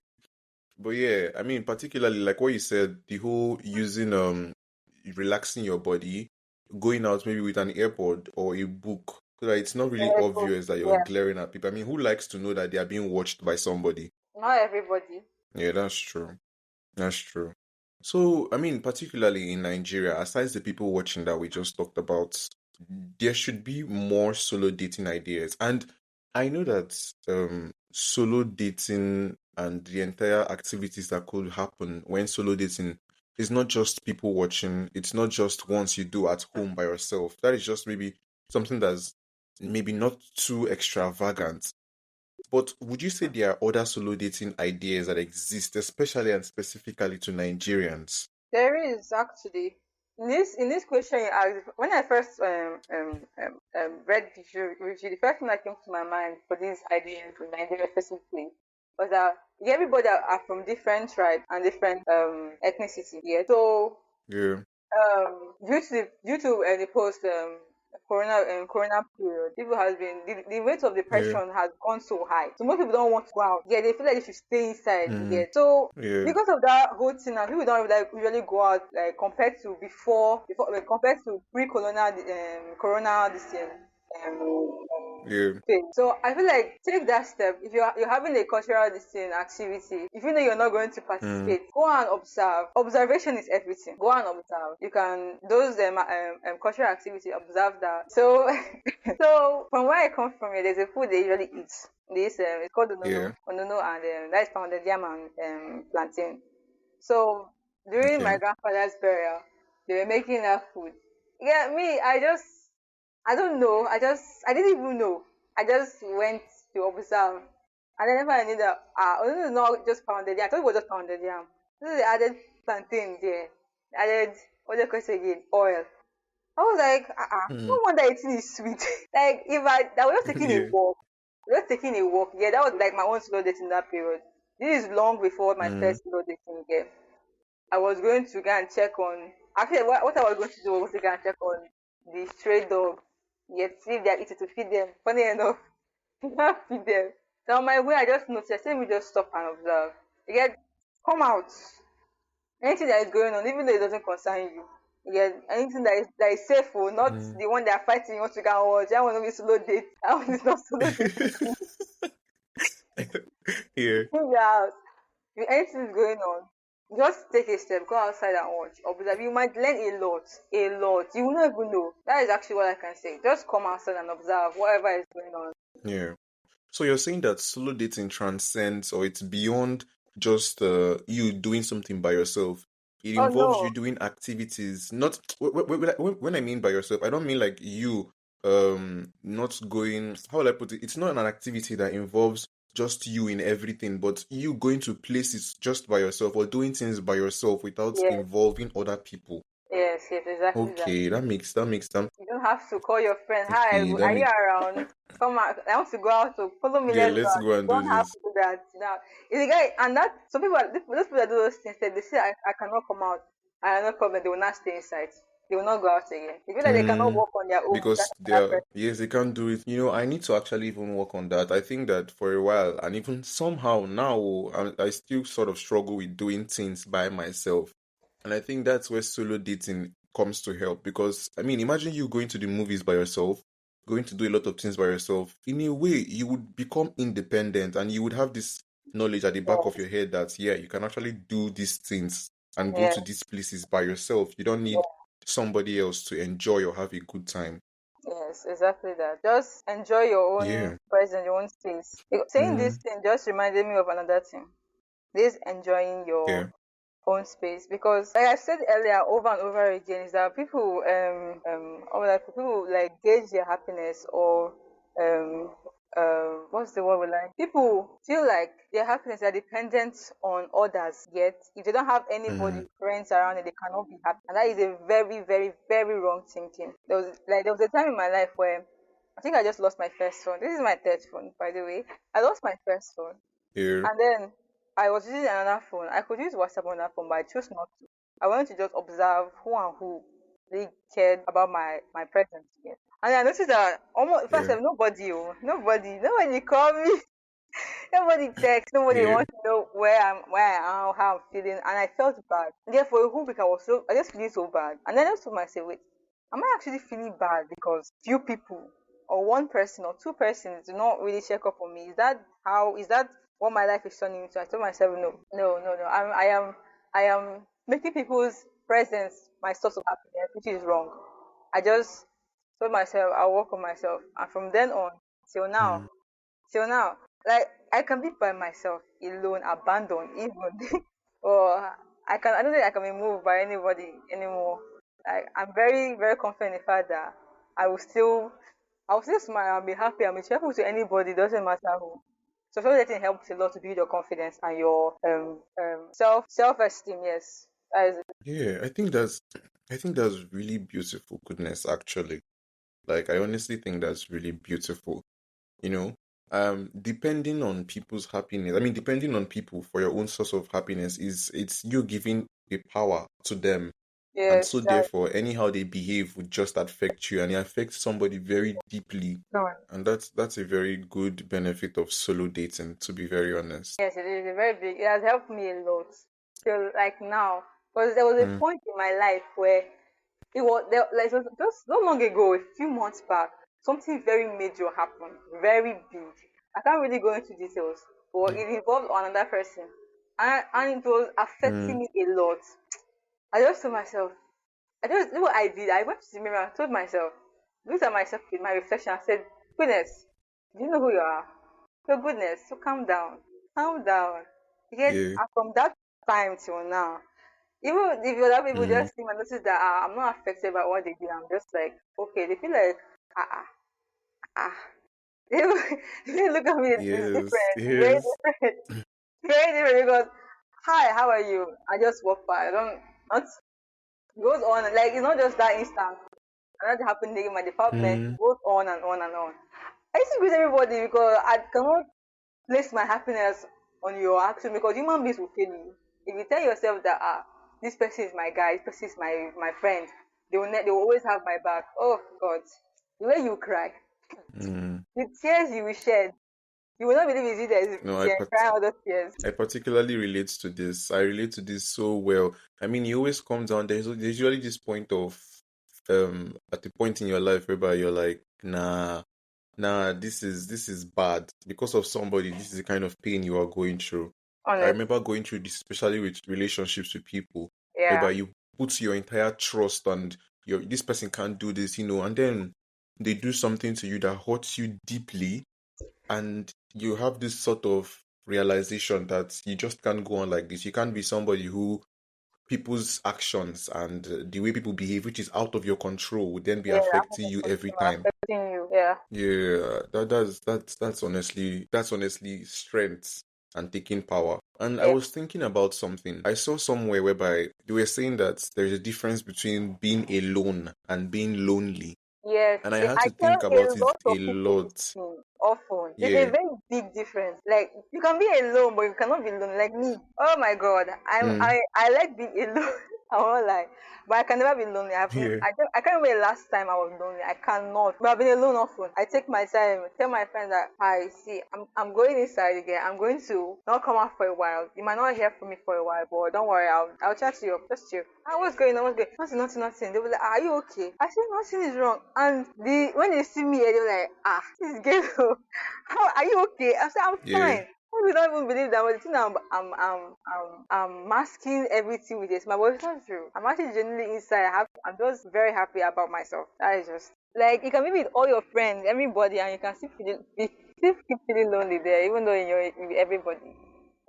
But yeah, I mean, particularly like what you said, the whole using relaxing your body, going out maybe with an AirPod or a book, so that it's not really use. obvious that you're Yeah. glaring at people. I mean, who likes to know that they are being watched by somebody? Not everybody. Yeah, that's true. That's true. So, I mean, particularly in Nigeria, aside the people watching that we just talked about, there should be more solo dating ideas. And I know that solo dating and the entire activities that could happen when solo dating is not just people watching, it's not just once you do at home by yourself. That is just maybe something that's maybe not too extravagant. But would you say there are other solo dating ideas that exist, especially and specifically to Nigerians? There is actually in this question you asked. When I first read the review, the first thing that came to my mind for these ideas in Nigeria specifically was that everybody are from different tribes and different ethnicity. Yeah. So Yeah, due to the post corona period, people has been the rate of yeah, depression has gone so high. So most people don't want to go out. Yeah, they feel like they should stay inside. mm, Yeah. So yeah, because of that whole thing, and people don't like usually go out like compared to before compared to pre-corona corona this year. Yeah. space. So I feel like take that step. If you're having a cultural activity, if you know you're not going to Mm. participate, go and observe. Observation is everything. Go and observe. You can those cultural activity observe that. So so from where I come from, there's a food they usually eat. This it's called Yeah. onono, and that is pounded yam and plantain. So during Okay. my grandfather's burial, they were making that food. Yeah, me, I don't know. I didn't even know. I just went to observe. And then I knew that, this is not just pounded yam. I thought it was just pounded yam. So they added plantain there. They added, what do you call it again? Oil. I was like, no Mm. wonder it is sweet. Like, I was just taking a Yeah. walk. Just taking a walk. Yeah, that was like my own slow dating that period. This is long before my Mm. first slow dating. Yeah. I was going to go and check on. Actually, what I was going to do was to go and check on the stray dog. Yet, see if they're eating to feed them. Funny enough, not feed them. So on my way, I just noticed. Let me just stop and observe. You get, come out. Anything that is going on, even though it doesn't concern you. You get anything that is safe, or not Mm. the one they are fighting. You want to go and watch. That one will be slow date. That one is not slow date. Yeah. Leave your house. If anything is going on, just take a step, go outside and watch. Observe. You might learn a lot. A lot. You will not even know. That is actually what I can say. Just come outside and observe whatever is going on. Yeah. So you're saying that solo dating transcends, or it's beyond just you doing something by yourself. It Oh involves no. you doing activities. Not when I mean by yourself, I don't mean like you not going. How will I put it? It's not an activity that involves just you in everything, but you going to places just by yourself or doing things by yourself without Yes, involving other people. yes, exactly that. Okay, that makes them. You don't have to call your friend. Hi, Okay, that are you makes. around? Come out. I want to go out. So follow me. Yeah, Let's go let's out. go You and do don't have this. to do that. Now, it's a guy, and that some people, those people that do those things, they say I cannot come out. I have no problem. They will not stay inside. They will not go out again. They feel like they cannot Mm, walk on their own. That's because another they're person. yes, they can't do it. I need to actually even work on that. I think that for a while, and even somehow now, I still sort of struggle with doing things by myself. And I think that's where solo dating comes to help. Because I mean, imagine you going to the movies by yourself, going to do a lot of things by yourself. In a way, you would become independent, and you would have this knowledge at the back of Yes, your head that yeah, you can actually do these things and go yes, to these places by yourself. You don't need somebody else to enjoy or have a good time. yes, exactly that. Just enjoy your own Yeah, presence, your own space. Saying this mm, thing just reminded me of another thing. This enjoying your yeah, own space, because like I said earlier over and over again is that people people like gauge their happiness, or um what's the word we like, people feel like their happiness are dependent on others, yet if they don't have anybody, mm, friends around it, they cannot be happy, and that is a very very very wrong thinking. There was a time in my life where I think I just lost my first phone. This is my third phone, by the way. I lost my first phone, yeah, and then I was using another phone. I could use WhatsApp on that phone, but I chose not to. I wanted to just observe who and who really cared about my presence here. And I noticed that almost first yeah, nobody called me, nobody text, nobody yeah, wants to know where I am, how I'm feeling, and I felt bad. And therefore, a whole week I just feeling so bad. And then I just told myself, wait, am I actually feeling bad because few people or one person or two persons do not really check up on me? Is that what my life is turning into? I told myself, no, no, no, no. I am making people's presence my source of happiness, which is wrong. I just told myself I'll work on myself, and from then on till now, mm, till now, like I can be by myself, alone, abandoned, even, or I don't think I can be moved by anybody anymore. Like I'm very, very confident in the fact that I will still, I will still smile and be happy and be cheerful to anybody, doesn't matter who. So letting helps a lot to build your confidence and your self esteem. Yes, that is it. yeah. I think that's really beautiful. Goodness, actually, like I honestly think that's really beautiful. You know, depending on people's happiness. I mean, depending on people for your own source of happiness is it's you giving a power to them. And so Yes, that therefore, anyhow they behave would just affect you and it affects somebody very deeply. no. And that's a very good benefit of solo dating, to be very honest. Yes, it is a very big. It has helped me a lot. Till like now, because there was a Mm, point in my life where it was there, like it was just not long ago, a few months back. something very major happened, very big. I can't really go into details, but Yeah. it involved another person, and it was affecting Mm. me a lot. I just told myself, I just know what I did. I went to the mirror and told myself, looked at myself in my reflection and said, Goodness, do you know who you are? Your goodness, so calm down. Calm down. Because Yeah. from that time till now, even if other people Mm. just see and notice that I'm not affected by what they did, I'm just like, okay, they feel like, ah, ah, ah. They look at me, it's Yes. different, very Yes. different, very different because, hi, how are you? I just walk by. I don't, not, goes on, like, it's not just that instant. Another happened in my department, Mm. goes on and on and on. I used to greet everybody because I cannot place my happiness on your action because human beings will fail you. If you tell yourself that this person is my guy, this person is my friend, they will always have my back. Oh God, the way you cry, Mm. the tears you will shed, you will not believe it's you that is No, crying all those tears. I particularly relate to this. I relate to this so well. I mean, you always come down. There's usually this point of at the point in your life whereby you're like, nah, this is bad because of somebody. This is the kind of pain you are going through. I Honest, remember going through this, especially with relationships with people, yeah, whereby you put your entire trust and this person can't do this, and then they do something to you that hurts you deeply, and you have this sort of realization that you just can't go on like this. You can't be somebody who people's actions and the way people behave, which is out of your control, would then be yeah, affecting you every time. affecting you, yeah, Yeah, that's honestly strength and taking power. And I yeah. was thinking about something. I saw somewhere whereby they were saying that there's a difference between being alone and being lonely. Yes, And I had I to tell think a about it lot a of people this lot. thing often. There's a Yeah. very big difference. Like you can be alone, but you cannot be alone. Like me. Oh my God, Mm. I like being alone. I won't lie, but I can never be lonely. Yeah. I can't remember the last time I was lonely. I cannot. But I've been alone often. I take my time. Tell my friends that I see. I'm going inside again. I'm going to not come out for a while. You might not hear from me for a while, but don't worry. I'll chat to you. Just you. Ah, what's going on? What's going? Nothing. They will like, are you okay? I said nothing is wrong. And when they see me, they're like, this girl, how are you okay? I said I'm Yeah. fine. People don't even believe that. But the thing I'm masking everything with this. My voice is not true. I'm actually genuinely inside. I'm just very happy about myself. That is just like you can be with all your friends, everybody, and you can still keep feeling lonely there, even though you're with everybody.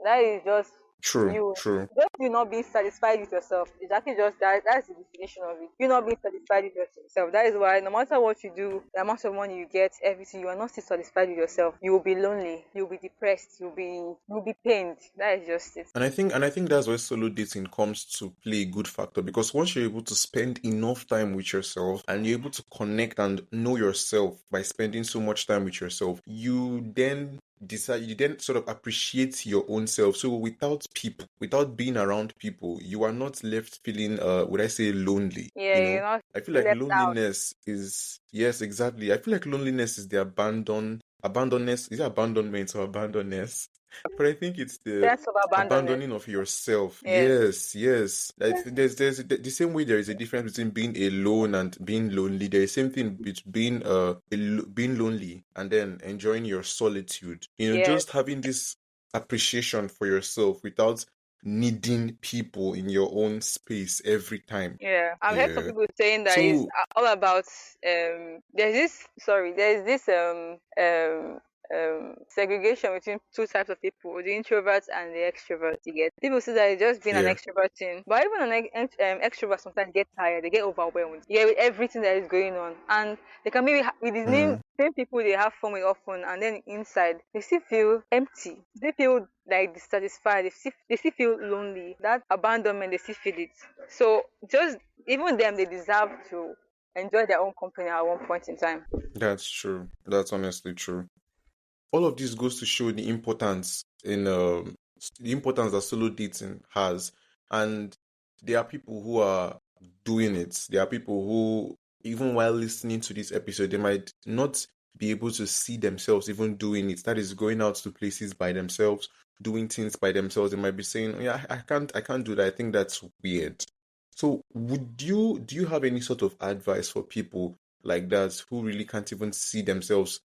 That is just True. you True. just you not being satisfied with yourself. It's actually just that's the definition of it. You not being satisfied with yourself. That is why no matter what you do, the amount of money you get, everything, you are not still satisfied with yourself. You will be lonely, you'll be depressed, you'll be pained. That is just it. And I think that's where solo dating comes to play a good factor, because once you're able to spend enough time with yourself and you're able to connect and know yourself by spending so much time with yourself, you then sort of appreciate your own self. So without being around people, you are not left feeling would I say lonely, Yeah, you're not I feel like left out. loneliness is, yes, exactly. I feel like loneliness is the abandonness. Is it abandonment or abandonness? But I think it's the Sense of abandonment. abandoning of yourself. Yes. Yes, yes. There's the same way there is a difference between being alone and being lonely. There is same thing between being lonely and then enjoying your solitude. Yes. Just having this appreciation for yourself without needing people in your own space every time. Yeah, I've heard some Yeah. people saying that it's So all about there's this segregation between two types of people, the introverts and the extroverts. You get people say that it's just being an yeah. extrovert thing, but even extrovert sometimes get tired, they get overwhelmed, yeah, with everything that is going on, and they can maybe with the Mm, same people they have fun with often, and then inside they still feel empty, they feel like dissatisfied, they still feel lonely, that abandonment, they still feel it. So just even them, they deserve to enjoy their own company at one point in time. that's true. That's honestly true. All of this goes to show the importance that solo dating has. And there are people who are doing it. There are people who, even while listening to this episode, they might not be able to see themselves even doing it. That is, going out to places by themselves, doing things by themselves. They might be saying, yeah, I can't do that. I think that's weird. So do you have any sort of advice for people like that who really can't even see themselves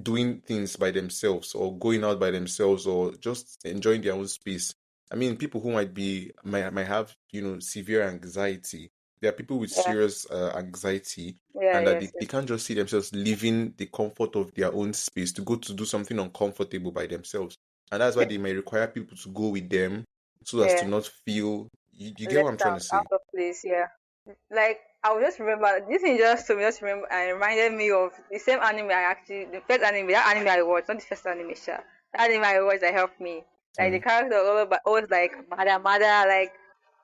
doing things by themselves or going out by themselves or just enjoying their own space. I mean, people who might have, severe anxiety. There are people with Yeah. serious anxiety, Yeah. and that Yes. they Yes. can't just see themselves leaving the comfort of their own space to go to do something uncomfortable by themselves. And that's why they may require people to go with them so as to Yeah. not feel. You get what I'm Left trying to out say? of place. Yeah. Like I will just remember this thing just to me just remember and reminded me of the same anime I actually the first anime that anime I watched, not the first anime sha. The anime I watched that helped me. Like the Mm, character was always like mother, like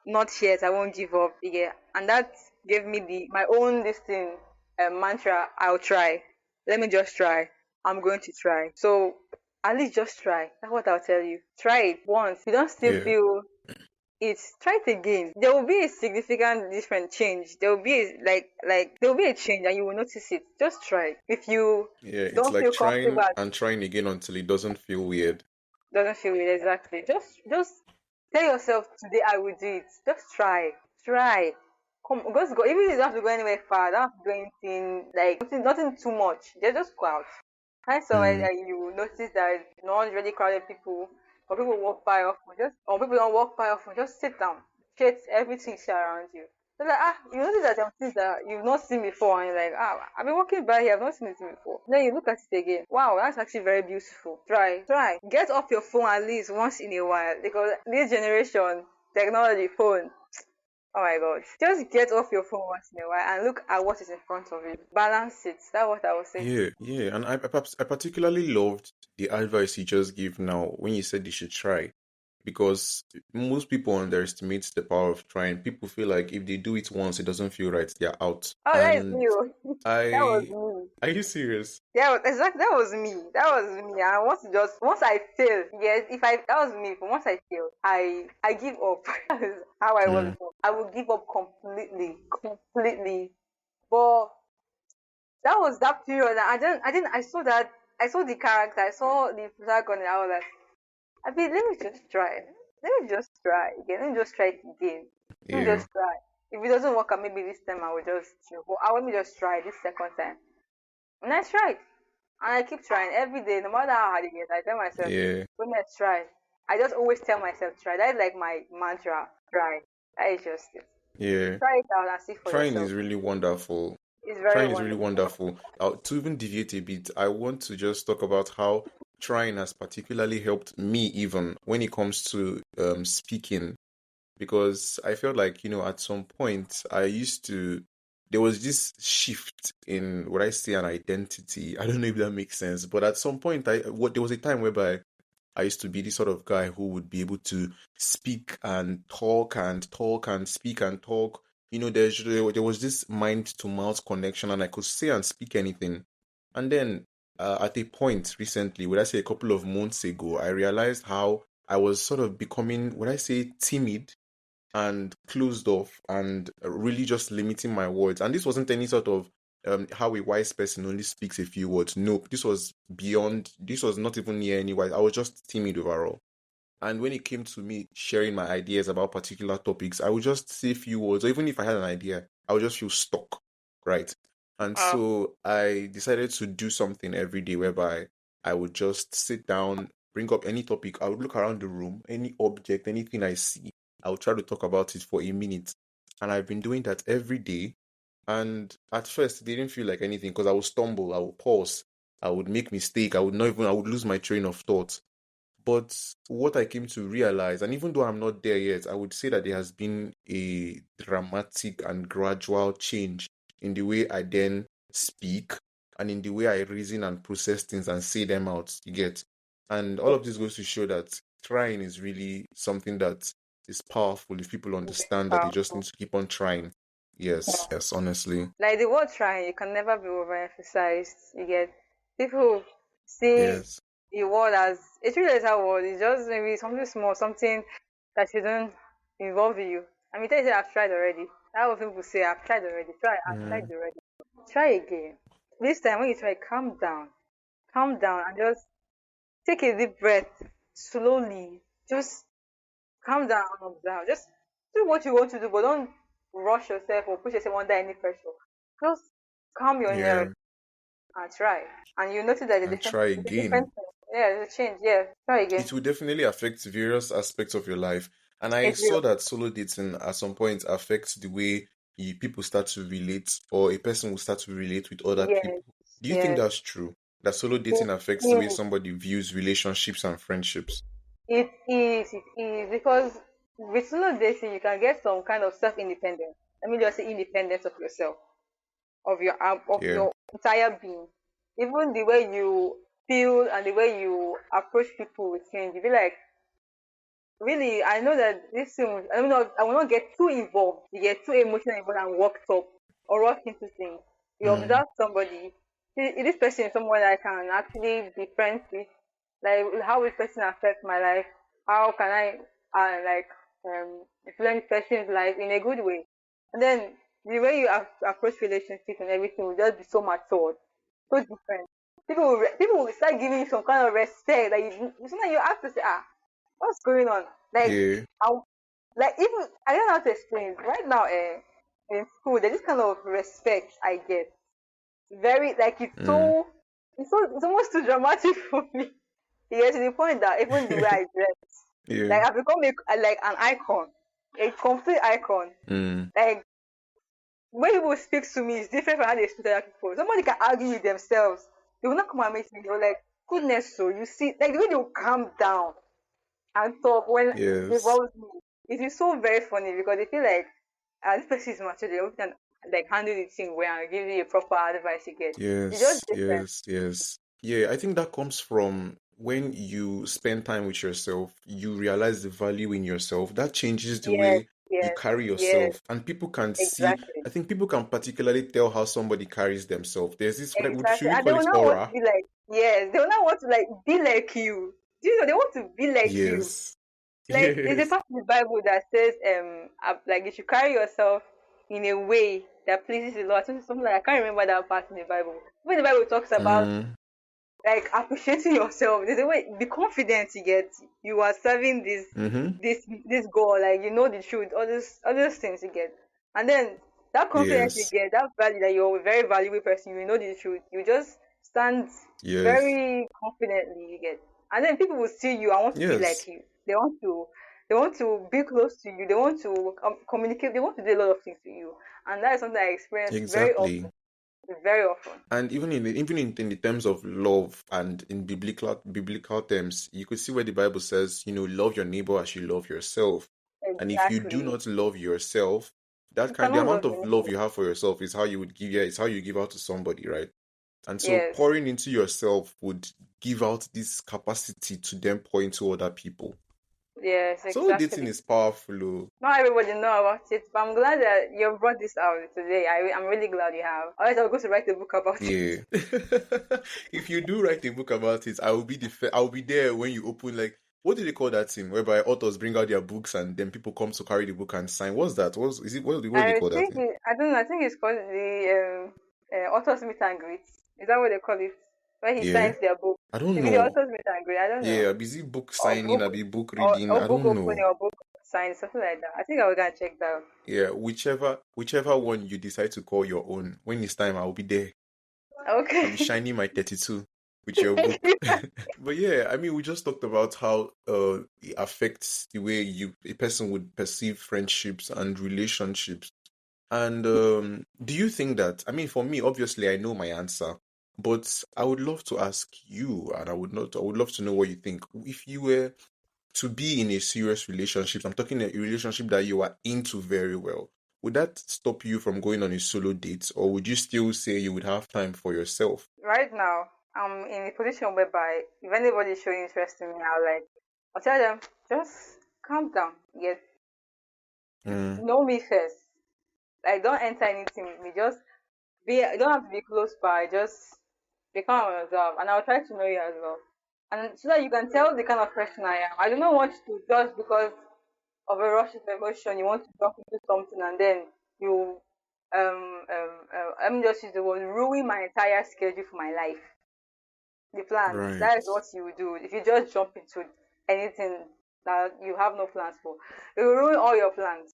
not yet, I won't give up. Yeah. And that gave me the my own this thing mantra, I'll try. Let me just try. I'm going to try. So at least just try. That's what I'll tell you. Try it once. If you don't still yeah, feel it's try it again. There will be a significant different change. There will be there will be a change and you will notice it. Just try. If you yeah. It's don't like feel comfortable, trying and trying again until it doesn't feel weird. doesn't feel it exactly. Just tell yourself today I will do it. Just try. Try. Come just go. Even if you don't have to go anywhere far, don't have to do anything like nothing too much. Just go out. Find somewhere Mm, that you notice that not really crowded people, or people walk by often, or people don't walk by often, just sit down, check everything see around you. So like you notice that there are things that you've not seen before, and you're like, I've been walking by here, I've not seen it before. Then you look at it again. Wow, that's actually very beautiful. Try. Get off your phone at least once in a while because this generation, technology, phone. Oh my god. Just get off your phone once in a while and look at what is in front of you. Balance it. That's what I was saying. yeah, yeah. And I particularly loved the advice you just gave now when you said they should try. Because most people underestimate the power of trying. People feel like if they do it once, it doesn't feel right, they're out. Oh, that is And me. Oh. That was I, me. are you serious? Yeah, exactly. That was me. That was me. And once I fail, yes, if I that was me. But once I fail, I give up. That is how I was. Mm, Before. I would give up completely. But that was that period. And I didn't. I saw that. I saw the character. I saw the protagonist. I was like, I mean, let me just try. Let me just try again. Let me just try it again. Let me yeah, just try. If it doesn't work out, maybe this time I will just chill. But I want me just try this second time. And I tried. And I keep trying every day, no matter how hard it gets. I tell myself, yeah, when I try. I just always tell myself, try. That is like my mantra. Try. That is just it. yeah. Try it out and see for Trying yourself. is really wonderful. It's very Trying is really wonderful. wonderful. To even deviate a bit, I want to just talk about how trying has particularly helped me even when it comes to speaking because I felt like, at some point there was this shift in what I say an identity. I don't know if that makes sense, but at some point, there was a time whereby I used to be the sort of guy who would be able to speak and talk and talk and speak and talk. There was this mind to mouth connection, and I could say and speak anything. And then at a point recently, would I say a couple of months ago, I realized how I was sort of becoming, would I say, timid and closed off and really just limiting my words. And this wasn't any sort of how a wise person only speaks a few words. Nope, this was beyond, this was not even near any wise. I was just timid overall. And when it came to me sharing my ideas about particular topics, I would just say a few words, or even if I had an idea, I would just feel stuck, right? And Wow. so I decided to do something every day whereby I would just sit down, bring up any topic, I would look around the room, any object, anything I see, I would try to talk about it for a minute. And I've been doing that every day. And at first, it didn't feel like anything because I would stumble, I would pause, I would make mistake, I would lose my train of thought. But what I came to realize, and even though I'm not there yet, I would say that there has been a dramatic and gradual change in the way I then speak and in the way I reason and process things and say them out. You get? And all of this goes to show that trying is really something that is powerful if people understand that they just need Powerful. to keep on trying. Yes, yes, honestly. Like the word trying, it can never be overemphasized. You get people see Yes. the word as a three-letter word. It's just maybe something small, something that shouldn't involve you. I mean, tell you say I've tried already. That's what people say. I've tried already. I've tried Mm, already. Try again. This time when you try, calm down, and just take a deep breath slowly. Just calm down and observe. Just do what you want to do, but don't rush yourself or push yourself under any pressure. Just calm your Yeah. nerves and try. And you notice that And try the different again. thing. Yeah, there's a change. Yeah, try again. It will definitely affect various aspects of your life. And I It will. saw that solo dating at some point affects the way people start to relate, or a person will start to relate with other Yes, people. Do you think yes. that's true? That solo It dating affects the way is. somebody views relationships and friendships? It is. It is because with solo dating, you can get some kind of self-independence. Let me just say independence of yourself, of Yeah. your entire being. Even the way you feel and the way you approach people will change. You be like, really, I know that this thing, I will not get too involved. You get too emotional involved and worked up or rush into things. You Mm. observe somebody. This person is someone I can actually be friends with. Like, how will this person affect my life? How can I, influence this person's life in a good way? And then the way you approach relationships and everything will just be so matured, so different. People will start giving you some kind of respect. Like, sometimes you have to say, what's going on? Like, Yeah. I, like even I don't know how to explain. Right now, in school, there's this kind of respect I get. Very like Mm. it's almost too dramatic for me. You get to the point that even the way I dress, Yeah. like I've become like an icon, a complete icon. Mm. Like when people speak to me, it's different from how they speak to other people. Somebody can argue with themselves. They will not come and meet me. They're like, goodness, so you see, like the way they will calm down and talk when they Yes. involve me. It is so very funny because they feel like this person is mature. They can like handle the thing well and give you a proper advice you get. It's just Yes, different. yes, yes. Yeah, I think that comes from when you spend time with yourself, you realize the value in yourself. That changes the Yes, way you yes, carry yes, yourself. And people can see, exactly, I think people can particularly tell how somebody carries themselves. There's this, should exactly. we And they call will it not want to aura? be like, yes, they will not want to like be like you. Do you know they want to be like you? Yes. Like there's a Yes. part in the Bible that says like you should carry yourself in a way that pleases the Lord. Something like I can't remember that part in the Bible. When the Bible talks about Mm, like appreciating yourself, there's a way be confident you get you are serving mm-hmm. this goal, like you know the truth, all those things you get. And then that confidence you Yes. get, that value that you're a very valuable person, you know the truth, you just stand Yes. very confidently you get. And then people will see you and want to be like Yes. you. They want to be close to you. They want to communicate. They want to do a lot of things to you. And that is something I experience Exactly. very often. And even in the terms of love and in biblical terms, you could see where the Bible says, love your neighbor as you love yourself. And if you do Exactly. not love yourself, You the cannot amount love of love anything. you have for yourself is how you would give, yeah, it's how you give out to somebody, right? And so Yes. pouring into yourself would give out this capacity to then pour into other people. Yes, So dating exactly. is powerful. Oh. Not everybody know about it, but I'm glad that you brought this out today. I'm really glad you have. Otherwise, I'll go to write a book about it. Yeah. If you do write a book about it, I'll be there when you open, like, what do they call that thing whereby authors bring out their books and then people come to carry the book and sign? What's that? What do they I call that think thing? I don't know. I think it's called the author's meet and greet. Is that what they call it? Where he Yeah. signs their book. I don't Maybe the know. author's meet and greet. I don't know. Yeah, busy book Or signing, book I'll be book reading. or I book don't opening know. or book signing, something like that. I think I was gonna check that. Yeah, whichever one you decide to call your own. When it's time, I'll be there. I'll be Okay. shining my 32 with your book. But yeah, I mean, we just talked about how it affects the way a person would perceive friendships and relationships. And do you think that, I mean, for me, obviously, I know my answer, but I would love to ask you, and I would love to know what you think. If you were to be in a serious relationship, I'm talking a relationship that you are into very well, would that stop you from going on a solo date, or would you still say you would have time for yourself? Right now, I'm in a position whereby if anybody is showing interest in me, I'll tell them just calm down. Yes, Mm, know me first. Like don't enter anything with me. Just be. You don't have to be close by. Just be calm on yourself, and I'll try to know you as well. And so that you can tell the kind of person I am. I do not want to just because of a rush of emotion, you want to jump into something and then you let me just use the word ruin my entire schedule for my life. The plans. That is right. what you will do. If you just jump into anything that you have no plans for, it will ruin all your plans.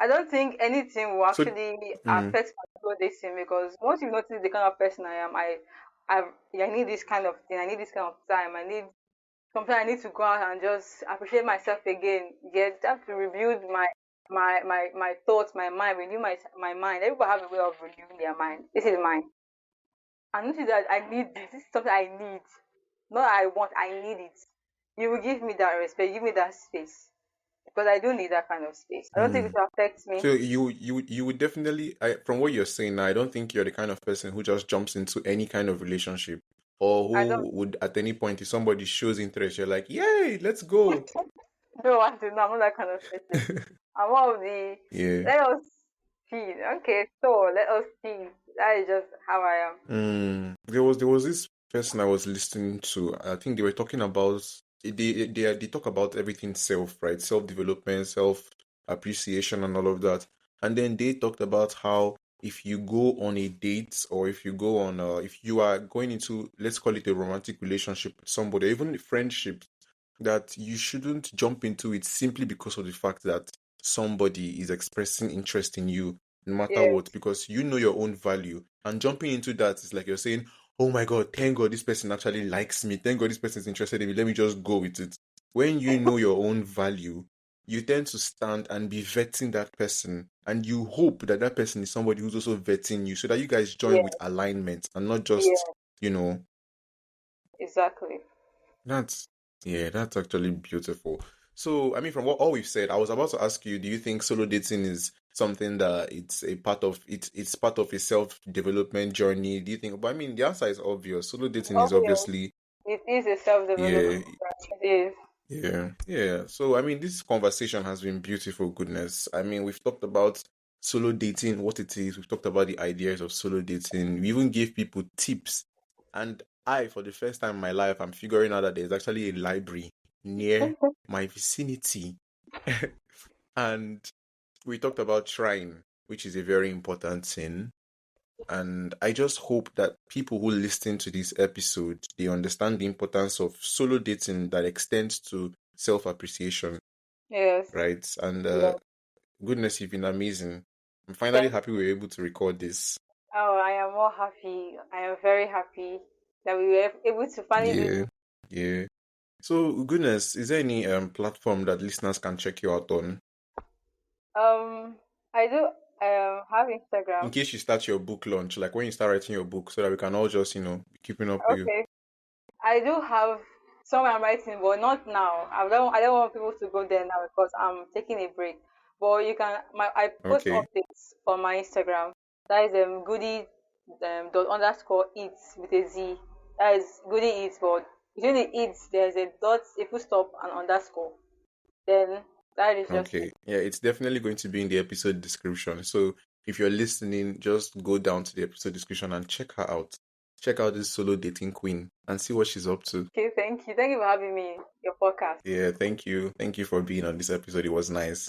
I don't think anything will So, actually mm, affect my solo dating because once you notice the kind of person I am, I need this kind of thing. I need this kind of time. Sometimes I need to go out and just appreciate myself again. Get have to rebuild my thoughts, my mind, renew my mind. Everybody have a way of renewing their mind. This is mine. I notice that I need this. This is something I need. Not I want, I need it. You will give me that respect, give me that space. Because I do need that kind of space. I don't think it mm. will affect me. So you would definitely, from what you're saying now, I don't think you're the kind of person who just jumps into any kind of relationship, or I don't who would at any point if somebody shows interest, you're like, yay, let's go. don't want to know. I'm not that kind of person. I'm more of the Yeah. let us see. Okay, so let us see. That is just how I am. There was this person I was listening to. I think they were talking about they talk about everything self, right? Self development, self appreciation, and all of that. And then they talked about how if you go on a date, or if you go on if you are going into, let's call it, a romantic relationship with somebody, or even a friendship, that you shouldn't jump into it simply because of the fact that somebody is expressing interest in you, no matter Yes, what, because you know your own value. And jumping into that is like you're saying, oh my God, thank God this person actually likes me. Thank God this person is interested in me. Let me just go with it. When you know your own value, you tend to stand and be vetting that person. And you hope that that person is somebody who's also vetting you, so that you guys join with yes, alignment and not just, yes, you know, exactly. that's yeah, that's actually beautiful. So, I mean, from what all we've said, I was about to ask you, do you think solo dating is something that it's a part of it's part of a self-development journey? Do you think, but I mean, the answer is obvious. Solo dating Oh is yes, obviously, it is a self-development yeah, program. It is. yeah, yeah. So, I mean, this conversation has been beautiful, goodness. I mean, we've talked about solo dating, what it is. We've talked about the ideas of solo dating. We even gave people tips. And I, for the first time in my life, I'm figuring out that there's actually a library near my vicinity. And we talked about trying, which is a very important thing. And I just hope that people who listen to this episode, they understand the importance of solo dating that extends to self-appreciation, Yes. right? And Yes. goodness, you've been amazing. I'm finally Thank happy we were able to record this. Oh, I am more happy. I am very happy that we were able to finally do Yeah, this. yeah. So, goodness, is there any platform that listeners can check you out on? I do have In Instagram. case you start your book launch, like when you start writing your book, so that we can all just, be keeping up with you. Okay. I do have some I'm writing, but not now. I don't want people to go there now because I'm taking a break. But you can I post Okay, updates on my Instagram. That is goody dot underscore eats with a Z. That is goody eats, but between the eats there's a dot, a full stop, and underscore. Then that is just it. okay. Yeah, it's definitely going to be in the episode description. So if you're listening, just go down to the episode description and check her out. Check out this solo dating queen and see what she's up to. Okay, thank you. Thank you for having me in your podcast. Yeah, thank you. Thank you for being on this episode. It was nice.